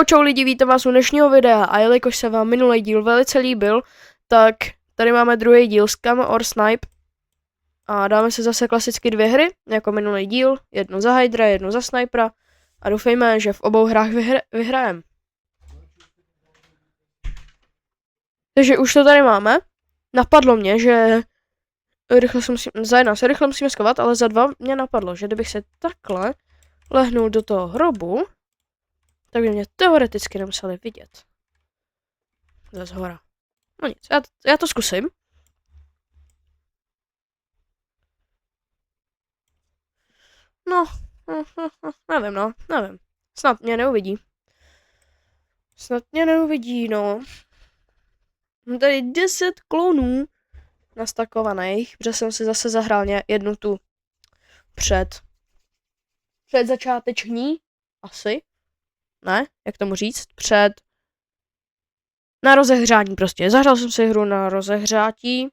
Čau lidi, vítám vás u dnešního videa a jelikož se vám minulý díl velice líbil, tak tady máme druhý díl Scam or Snipe a dáme si zase klasicky 2 hry, jako minulý díl, jednu za Hydra, jednu za Snipera a doufejme, že v obou hrách vyhrajeme. Takže už to tady máme. Napadlo mě, že za jedna se rychle musíme skovat, ale za dva mě napadlo, že kdybych se takhle lehnul do toho hrobu, tak by mě teoreticky nemuseli vidět. Ze zhora. No nic, já to zkusím. No, nevím. Snad mě neuvidí. No. Mám tady 10 klonů nastakovaných, protože jsem si zase zahrál jednu tu před začáteční, asi. Ne, jak tomu říct, na rozehřátí prostě. Zahrál jsem si hru na rozehřátí,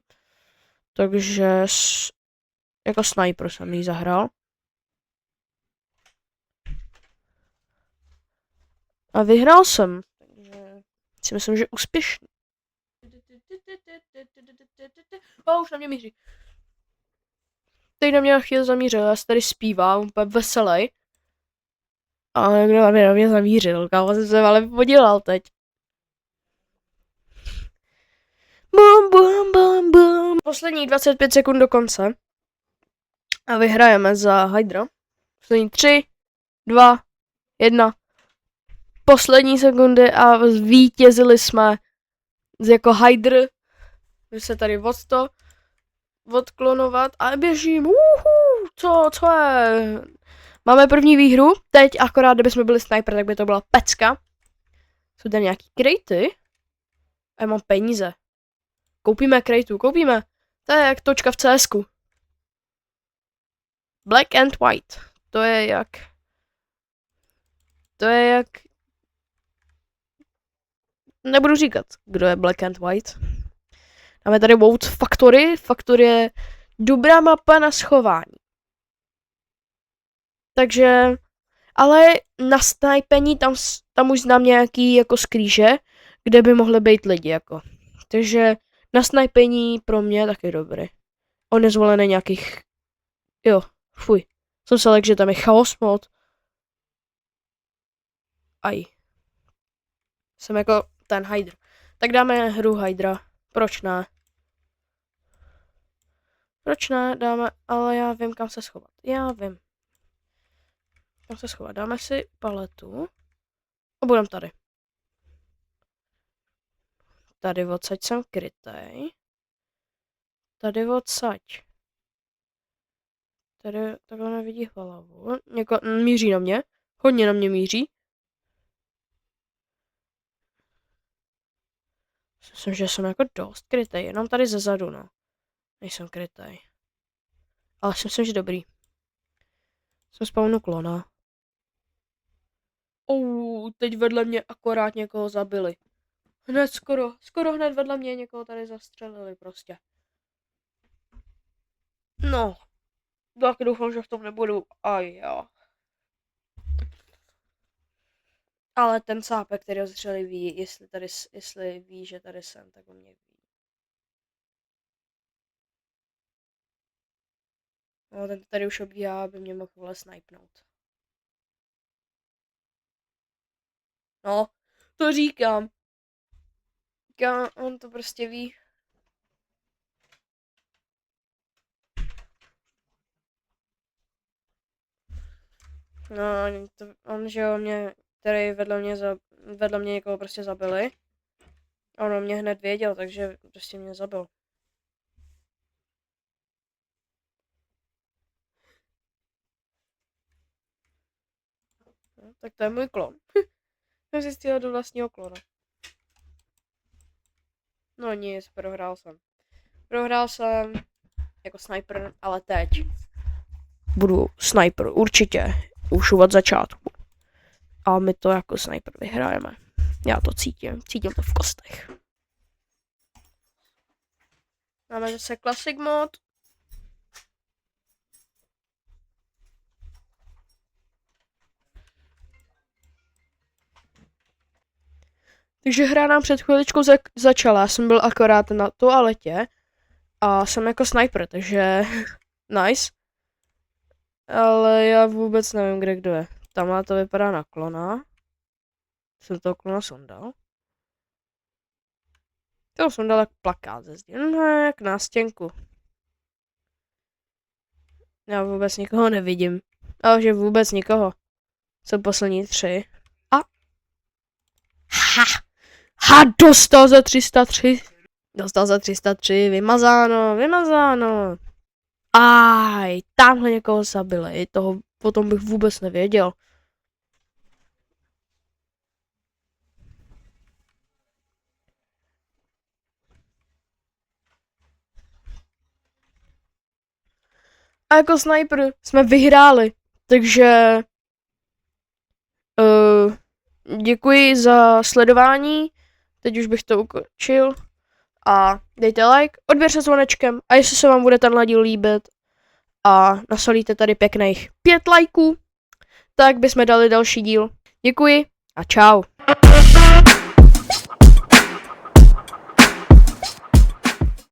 takže jako sniper jsem ji zahrál. A vyhrál jsem, takže si myslím, že úspěšný. Už na mě míří. Teď na mě na chvíli zamířil, já se tady zpívám, úplně veselý. A kdo na mě zamířil, kámo, jsem se ale podělal teď. Bum. Poslední 25 sekund do konce. A vyhrajeme za Hydra. Poslední 3, 2, 1. Poslední sekundy a zvítězili jsme jako Hydr. Můžu se tady odklonovat a běžím. Co je? Máme první výhru. Teď akorát, kdybychom byli sniper, tak by to byla pecka. Jsou tady nějaký krejty. A já mám peníze. Koupíme krejtu. To je jak točka v CSku. Black and white. To je jak... Nebudu říkat, kdo je Black and White. Máme tady Vote Factory. Factory je dobrá mapa na schování. Takže... Ale na snipení tam už znám nějaký jako skrýže, kde by mohly být lidi jako. Takže na snipení pro mě je taky dobrý. On je zvolený nějakých... Jo, fuj. Jsem se lek, že tam je chaos mod. Aj. Jsem jako ten Hydra. Tak dáme hru Hydra. Proč ne? Dáme, ale já vím, kam se schovat. Dáme si paletu. A budem tady. Tady odsaď jsem krytej. Tady odsaď. Tady takhle nevidí hlavu. Míří na mě. Hodně na mě míří. Myslím, že jsem jako dost krytej, jenom tady zezadu, no. Nejsem krytej. Ale myslím, že dobrý. Jsem spawnu klona. Teď vedle mě akorát někoho zabili. Hned skoro hned vedle mě někoho tady zastřelili prostě. No. Tak doufám, že v tom nebudu. Jo. Ale ten sápek, který ho zastřelili, ví, jestli ví, že tady jsem, tak on mě ví. No, ten tady už obíhá, aby mě mohl vole snipnout. No, to říkám. On to prostě ví. No, on že jo, který vedle mě někoho prostě zabili. A on mě hned věděl, takže prostě mě zabil. No, tak to je můj klon. Jsem zjistil do vlastního klona. No nic, prohrál jsem jako sniper, ale teď budu sniper určitě už od začátku. A my to jako sniper vyhrajeme. Já to cítím to v kostech. Máme zase classic mod. Takže hra nám před chviličkou začala, já jsem byl akorát na toaletě a jsem jako sniper, takže nice. Ale já vůbec nevím, kde kdo je. Tamhle to vypadá na klona. Jsem toho klona sundal. To jsem dal jak plakát ze zdi. No, jak nástěnku. Já vůbec nikoho nevidím. Ale že vůbec nikoho. Jsou poslední 3. A. Ha, dostal za 303. Dostal za 303, vymazáno. Aj, tamhle někoho zabili, toho potom bych vůbec nevěděl. A jako sniper jsme vyhráli, takže děkuji za sledování, teď už bych to ukončil a dejte like, odběr se zvonečkem a jestli se vám bude tenhle díl líbit a nasolíte tady pěkných 5 lajků, tak bychom dali další díl. Děkuji a čau.